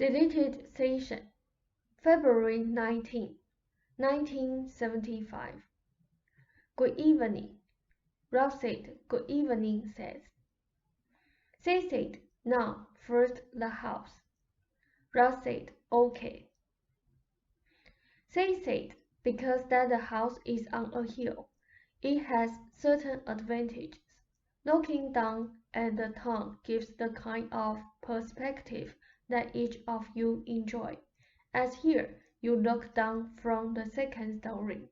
Deleted session, February 19, 1975. Good evening. Ralph said, "Good evening, Seth." Seth said, "Now, first the house." Ralph said, "Okay." Seth said, "Because that the house is on a hill, it has certain advantages. Looking down at the town gives the kind of perspective that each of you enjoy. As here, you look down from the second story.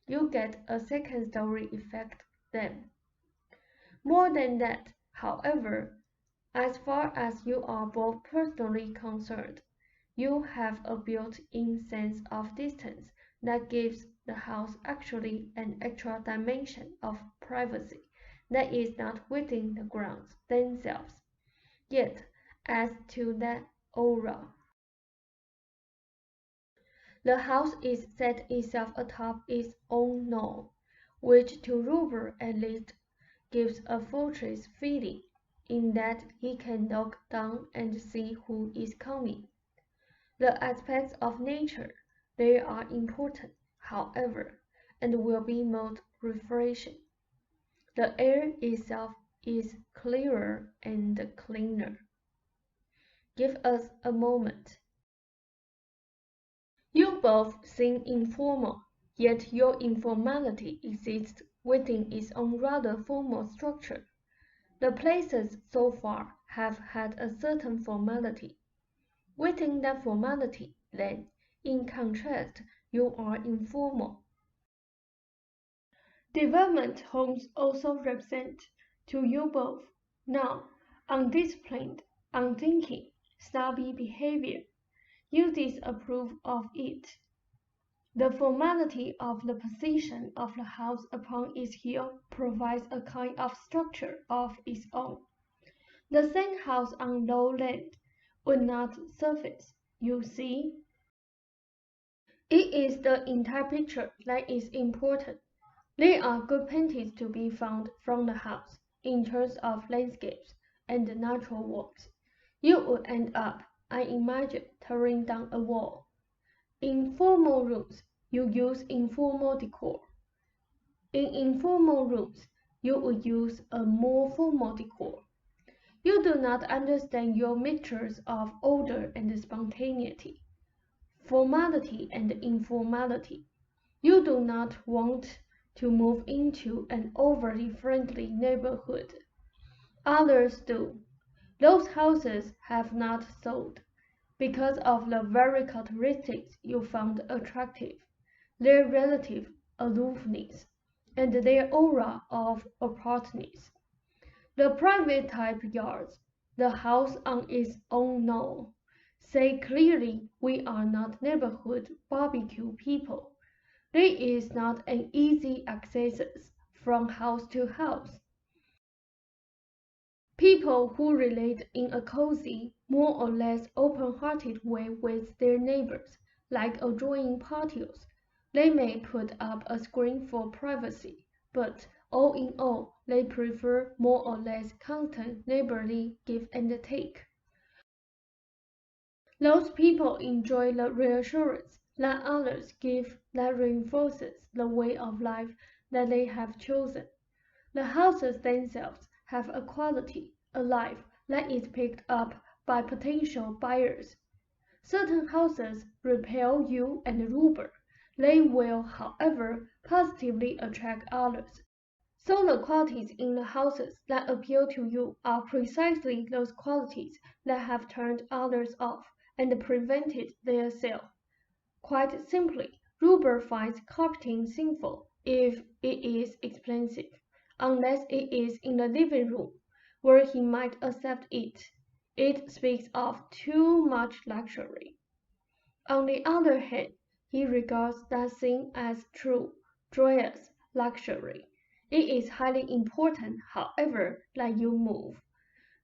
You get a second story effect then. More than that, however, as far as you are both personally concerned, you have a built-in sense of distance that gives the house actually an extra dimension of privacy that is not within the grounds themselves. Yet, as to that aura, the house is set itself atop its own knoll, which to Ruber at least gives a fortress feeling, in that he can look down and see who is coming. The aspects of nature, they are important, however, and will be most refreshing. The air itself is clearer and cleaner. Give us a moment. You both seem informal, yet your informality exists within its own rather formal structure. The places so far have had a certain formality. Within that formality, then, in contrast, you are informal. Development homes also represent, to you both, now, undisciplined, unthinking, snobby behavior. You disapprove of it. The formality of the position of the house upon its hill provides a kind of structure of its own. The same house on low land would not suffice, you see. It is the entire picture that is important. There are good paintings to be found from the house, in terms of landscapes and natural works. You would end up, I imagine, tearing down a wall. In formal rooms, you use informal decor. In informal rooms, you would use a more formal decor. You do not understand your mixtures of order and spontaneity, formality and informality. You do not want to move into an overly friendly neighborhood. Others do. Those houses have not sold because of the very characteristics you found attractive, their relative aloofness, and their aura of apartness. The private type yards, the house on its own knoll, say clearly we are not neighborhood barbecue people. There is not an easy access from house to house. People who relate in a cozy, more or less open-hearted way with their neighbors, like adjoining patios. They may put up a screen for privacy, but all in all, they prefer more or less constant neighborly give and take. Those people enjoy the reassurance that others give that reinforces the way of life that they have chosen. The houses themselves have a quality, a life, that is picked up by potential buyers. Certain houses repel you and Ruber. They will, however, positively attract others. So the qualities in the houses that appeal to you are precisely those qualities that have turned others off and prevented their sale. Quite simply, Ruber finds carpeting sinful if it is expensive, unless it is in the living room, where he might accept it. It speaks of too much luxury. On the other hand, he regards that thing as true, joyous luxury. It is highly important, however, that you move.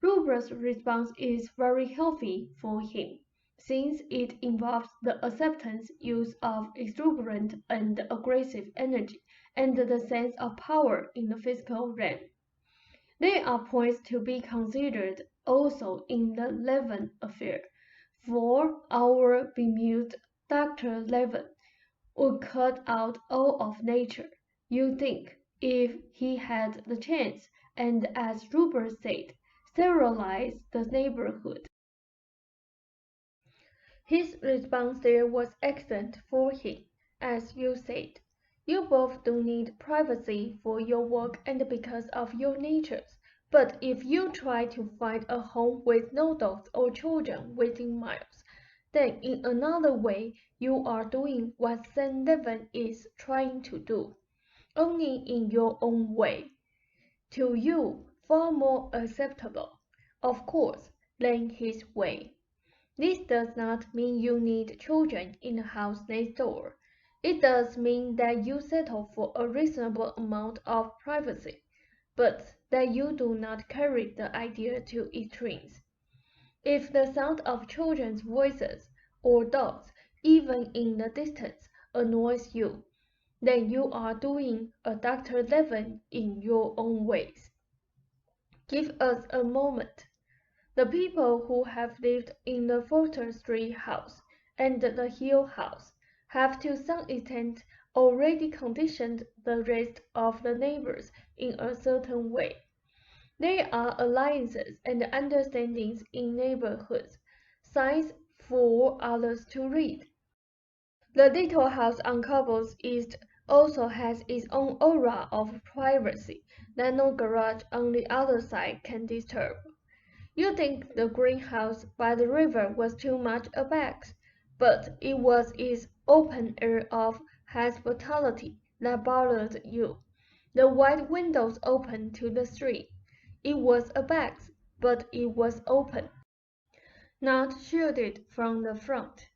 Ruber's response is very healthy for him, since it involves the acceptance use of exuberant and aggressive energy and the sense of power in the physical realm. There are points to be considered also in the Levin affair. For our bemused Dr. Levin would cut out all of nature, you think, if he had the chance, and as Rupert said, sterilize the neighborhood. His response there was excellent for him, as you said. You both do need privacy for your work and because of your natures. But if you try to find a home with no dogs or children within miles, then in another way you are doing what St. Levin is trying to do, only in your own way. To you, far more acceptable, of course, than his way. This does not mean you need children in the house next door. It does mean that you settle for a reasonable amount of privacy, but that you do not carry the idea to extremes. If the sound of children's voices or dogs, even in the distance, annoys you, then you are doing a Dr. Levin in your own ways. Give us a moment. The people who have lived in the Forster Street house and the Hill house have to some extent already conditioned the rest of the neighbors in a certain way. There are alliances and understandings in neighborhoods, signs for others to read. The little house on Cobb's East also has its own aura of privacy that no garage on the other side can disturb. You think the greenhouse by the river was too much a box, but it was its open air of hospitality that bothered you. The wide windows open to the street. It was a box, but it was open, not shielded from the front.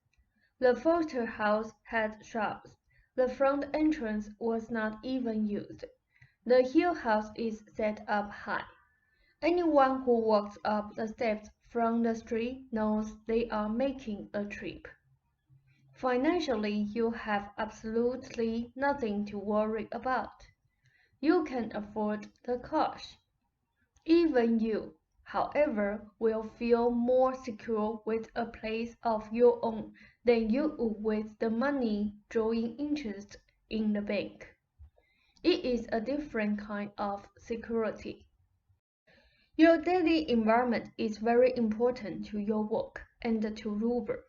The Foster house had shrubs. The front entrance was not even used. The Hill house is set up high. Anyone who walks up the steps from the street knows they are making a trip. Financially, you have absolutely nothing to worry about. You can afford the cash. Even you, however, will feel more secure with a place of your own than you would with the money drawing interest in the bank. It is a different kind of security. Your daily environment is very important to your work and to Rupert.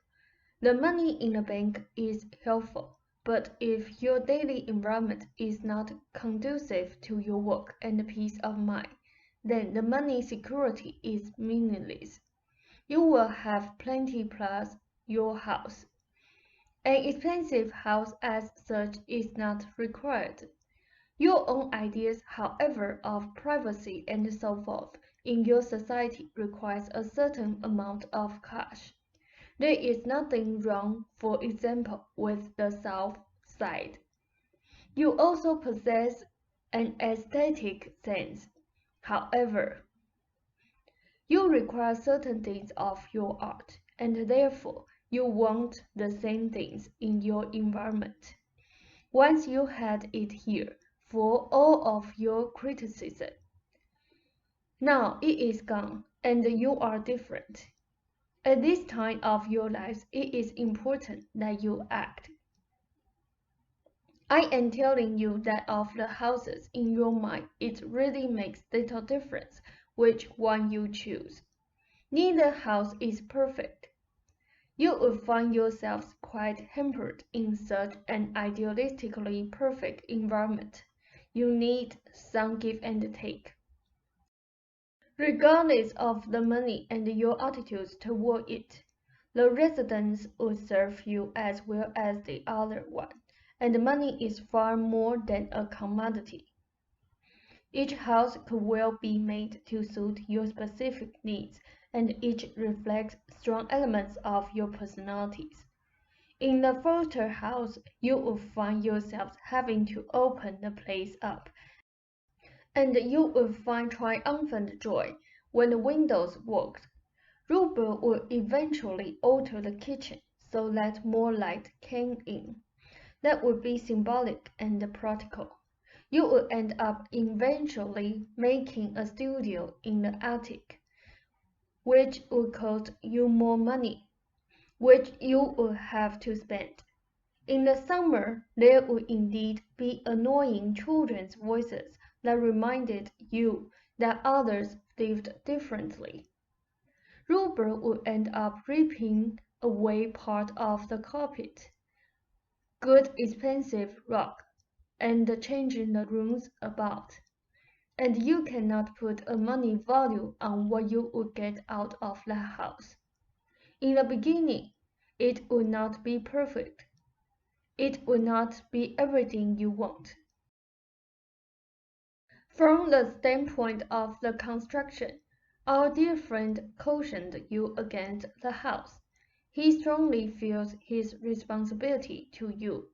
The money in the bank is helpful, but if your daily environment is not conducive to your work and peace of mind, then the money security is meaningless. You will have plenty plus your house. An expensive house as such is not required. Your own ideas, however, of privacy and so forth in your society requires a certain amount of cash. There is nothing wrong, for example, with the South Side. You also possess an aesthetic sense. However, you require certain things of your art, and therefore you want the same things in your environment. Once you had it here, for all of your criticism, now it is gone, and you are different. At this time of your lives, it is important that you act. I am telling you that of the houses in your mind, it really makes little difference which one you choose. Neither house is perfect. You would find yourselves quite hampered in such an idealistically perfect environment. You need some give and take. Regardless of the money and your attitudes toward it, the residence would serve you as well as the other one, and money is far more than a commodity. Each house could well be made to suit your specific needs, and each reflects strong elements of your personalities. In the Foster house, you will find yourselves having to open the place up, and you will find triumphant joy when the windows worked. Rupert would eventually alter the kitchen so that more light came in. That would be symbolic and practical. You would end up eventually making a studio in the attic, which would cost you more money. which you would have to spend. In the summer, there would indeed be annoying children's voices that reminded you that others lived differently. Rupert would end up ripping away part of the carpet, good expensive rug, and changing the rooms about. And you cannot put a money value on what you would get out of that house. In the beginning, it would not be perfect. It would not be everything you want. From the standpoint of the construction, our dear friend cautioned you against the house. He strongly feels his responsibility to you,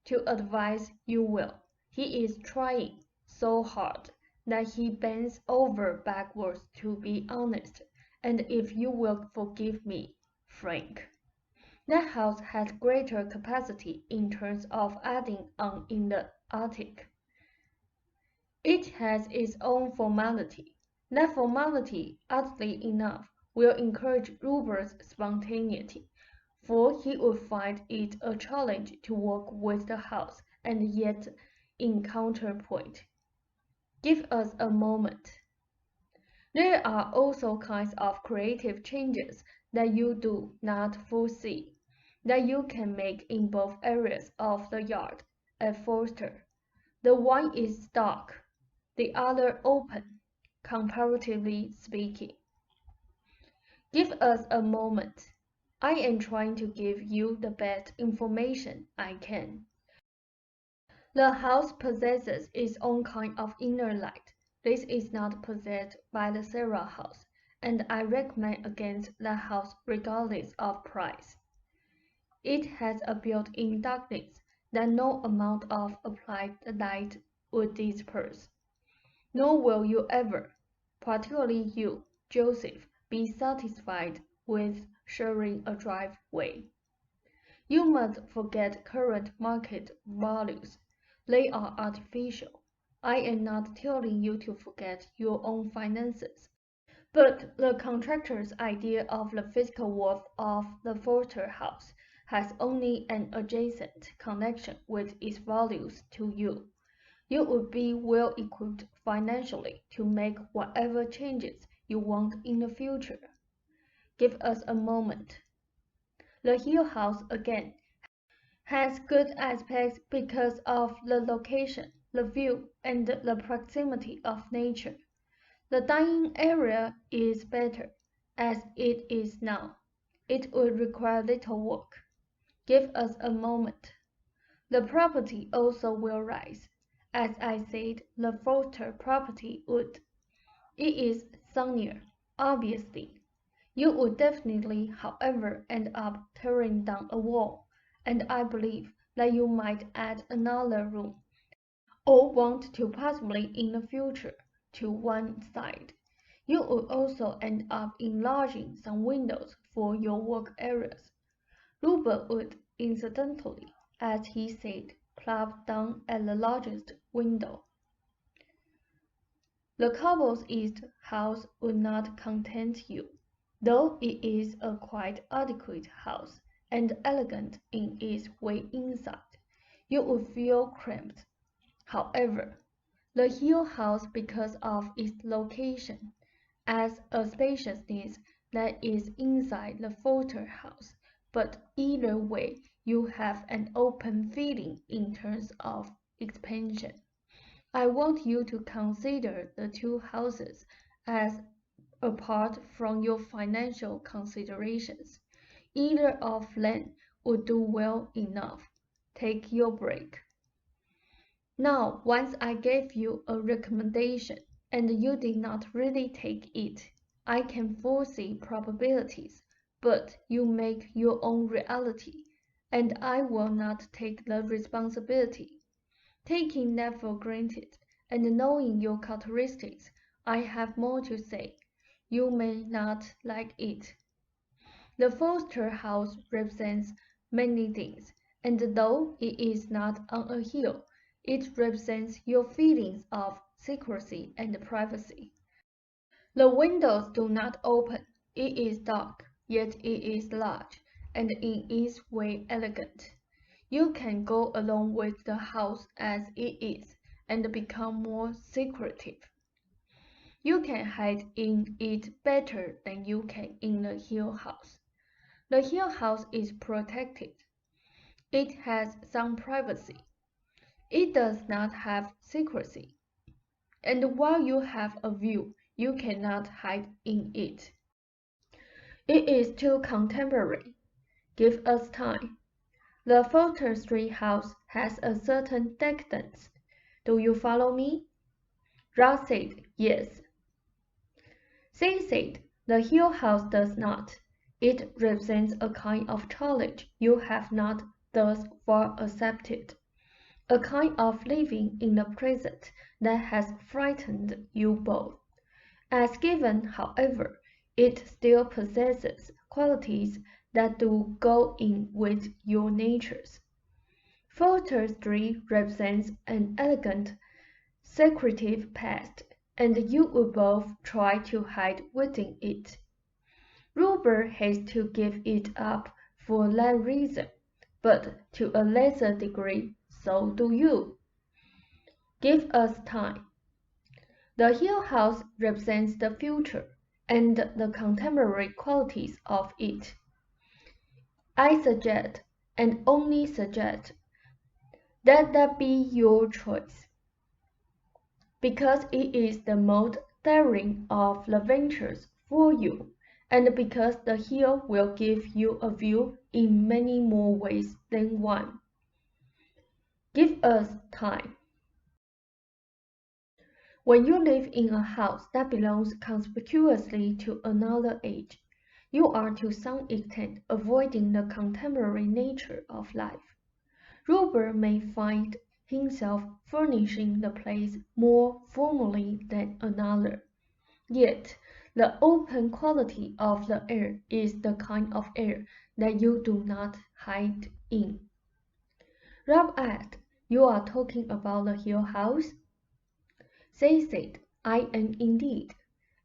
to advise you well. He is trying so hard that he bends over backwards to be honest, and if you will forgive me, Frank. That house has greater capacity in terms of adding on in the attic. It has its own formality. That formality, oddly enough, will encourage Rupert's spontaneity, for he would find it a challenge to work with the house, and yet in counterpoint. Give us a moment. There are also kinds of creative changes that you do not foresee, that you can make in both areas of the yard at Forster. The one is dark, the other open, comparatively speaking. Give us a moment. I am trying to give you the best information I can. The house possesses its own kind of inner light. This is not possessed by the Sarah house, and I recommend against that house regardless of price. It has a built-in darkness that no amount of applied light would disperse. Nor will you ever, particularly you, Joseph, be satisfied with sharing a driveway. You must forget current market values. They are artificial. I am not telling you to forget your own finances. But the contractor's idea of the physical worth of the Forster house has only an adjacent connection with its values to you. You would be well equipped financially to make whatever changes you want in the future. Give us a moment. The Hill House again has good aspects because of the location, the view, and the proximity of nature. The dining area is better, as it is now. It would require little work. Give us a moment. The property also will rise. As I said, the Forster property would. It is sunnier, obviously. You would definitely, however, end up tearing down a wall, and I believe that you might add another room, or want to possibly in the future, to one side. You would also end up enlarging some windows for your work areas. Rupert would, incidentally, as he said, clap down at the largest window. The Cobble's East house would not content you, though it is a quite adequate house, and elegant in its way inside. You would feel cramped. However, the Hill House, because of its location, adds a spaciousness that is inside the Forster house, but either way you have an open feeling in terms of expansion. I want you to consider the two houses as apart from your financial considerations. Either of them would do well enough. Take your break. Now, once I gave you a recommendation, and you did not really take it, I can foresee probabilities, but you make your own reality, and I will not take the responsibility. Taking that for granted, and knowing your characteristics, I have more to say. You may not like it. The Forster house represents many things, and though it is not on a hill, it represents your feelings of secrecy and privacy. The windows do not open. It is dark, yet it is large, and in its way elegant. You can go along with the house as it is and become more secretive. You can hide in it better than you can in the Hill House. The Hill House is protected. It has some privacy. It does not have secrecy. And while you have a view, you cannot hide in it. It is too contemporary. Give us time. The Fulton Street house has a certain decadence. Do you follow me? Ross said, yes. Seth said, the Hill House does not. It represents a kind of challenge you have not thus far accepted, a kind of living in the present that has frightened you both. As given, however, it still possesses qualities that do go in with your natures. Fulton Street represents an elegant, secretive past, and you will both try to hide within it. Rupert has to give it up for that reason, but to a lesser degree, so do you. Give us time. The Hill House represents the future and the contemporary qualities of it. I suggest, and only suggest, that be your choice, because it is the most daring of the ventures for you, and because the hill will give you a view in many more ways than one. Give us time. When you live in a house that belongs conspicuously to another age, you are to some extent avoiding the contemporary nature of life. Rupert may find himself furnishing the place more formally than another. Yet, the open quality of the air is the kind of air that you do not hide in. Rob asked, you are talking about the Hill House? Seth said, I am indeed.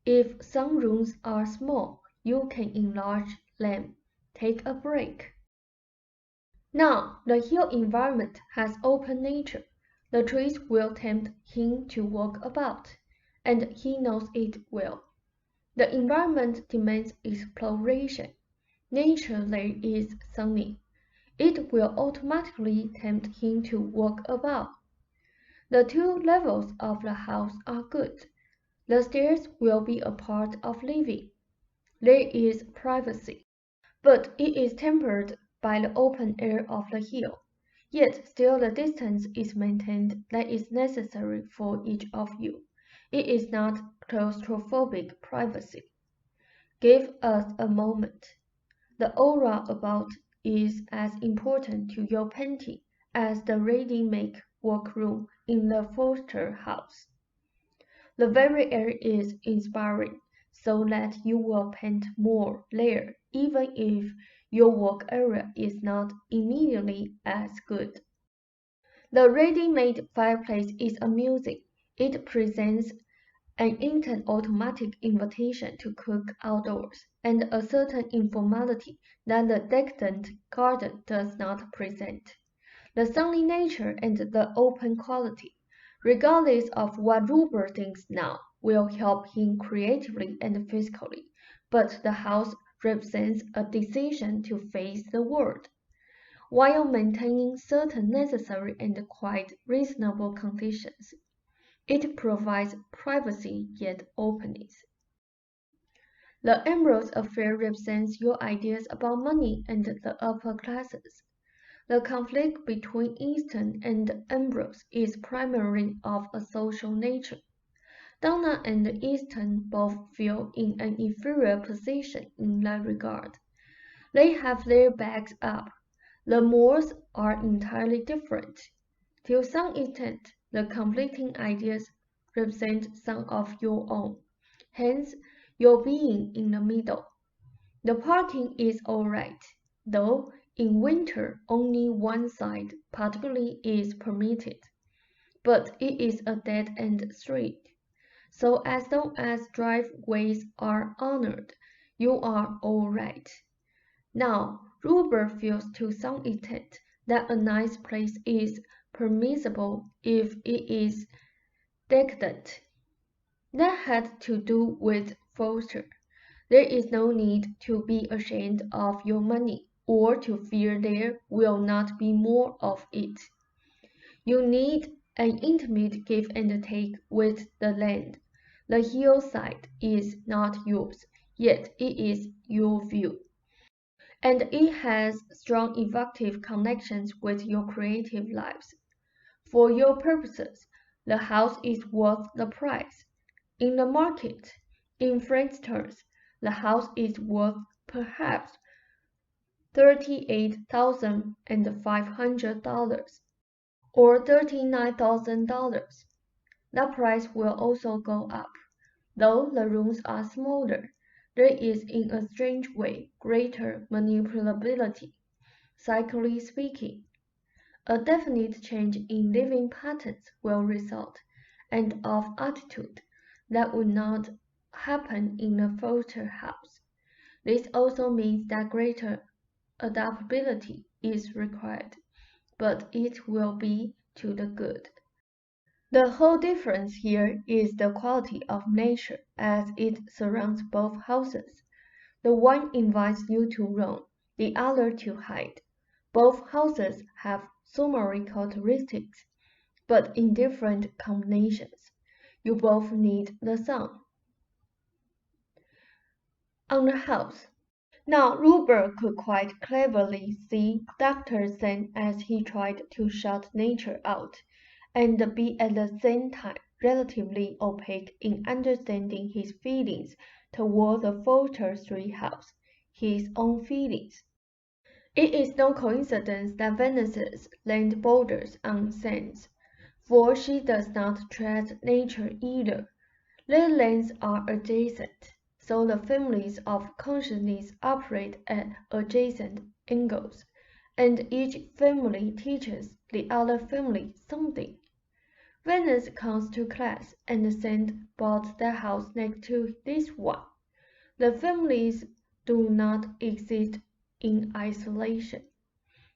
If some rooms are small, you can enlarge them. Take a break. Now, the hill environment has open nature. The trees will tempt him to walk about, and he knows it well. The environment demands exploration. Nature there is sunny. It will automatically tempt him to walk about. The two levels of the house are good. The stairs will be a part of living. There is privacy, but it is tempered by the open air of the hill. Yet still the distance is maintained that is necessary for each of you. It is not claustrophobic privacy. Give us a moment. The aura about is as important to your painting as the ready-made workroom in the Foster house. The very air is inspiring, so that you will paint more there, even if your work area is not immediately as good. The ready-made fireplace is amusing. It presents an instant automatic invitation to cook outdoors, and a certain informality that the decadent garden does not present. The sunny nature and the open quality, regardless of what Rupert thinks now, will help him creatively and physically, but the house represents a decision to face the world, while maintaining certain necessary and quite reasonable conditions. It provides privacy yet openness. The Ambrose affair represents your ideas about money and the upper classes. The conflict between Easton and Ambrose is primarily of a social nature. Donna and Easton both feel in an inferior position in that regard. They have their backs up. The Moores are entirely different. To some extent, the conflicting ideas represent some of your own, hence your being in the middle. The parting is all right, though in winter only one side particularly is permitted, but it is a dead-end street. So as long as driveways are honored, you are all right. Now, Robert feels to some extent that a nice place is permissible if it is decadent. That had to do with Foster. There is no need to be ashamed of your money or to fear there will not be more of it. You need an intimate give and take with the land. The hillside is not yours, yet it is your view. And it has strong effective connections with your creative lives. For your purposes, the house is worth the price. In the market, in Frank's terms, the house is worth perhaps $38,500 or $39,000. That price will also go up. Though the rooms are smaller, there is in a strange way greater manipulability. Psychically speaking, a definite change in living patterns will result, and of attitude, that would not happen in a Foster house. This also means that greater adaptability is required, but it will be to the good. The whole difference here is the quality of nature as it surrounds both houses. The one invites you to roam, the other to hide. Both houses have summary characteristics, but in different combinations. You both need the sun. On the house. Now Rupert could quite cleverly see Dr. Seth as he tried to shut nature out, and be at the same time relatively opaque in understanding his feelings toward the Foster Street house, his own feelings. It is no coincidence that Venus's land borders on sands, for she does not tread nature either. Their lands are adjacent, so the families of consciousness operate at adjacent angles, and each family teaches the other family something. Venus comes to class, and Seth bought the house next to this one. The families do not exist in isolation.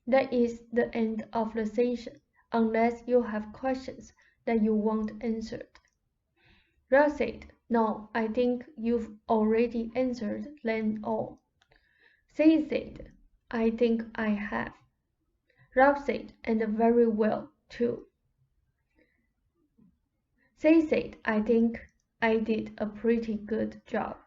That is the end of the session, unless you have questions that you want answered. Ralph said, "No, I think you've already answered them all." Seth said, "I think I have." Ralph said, "And very well, too." Seth said, "I think I did a pretty good job."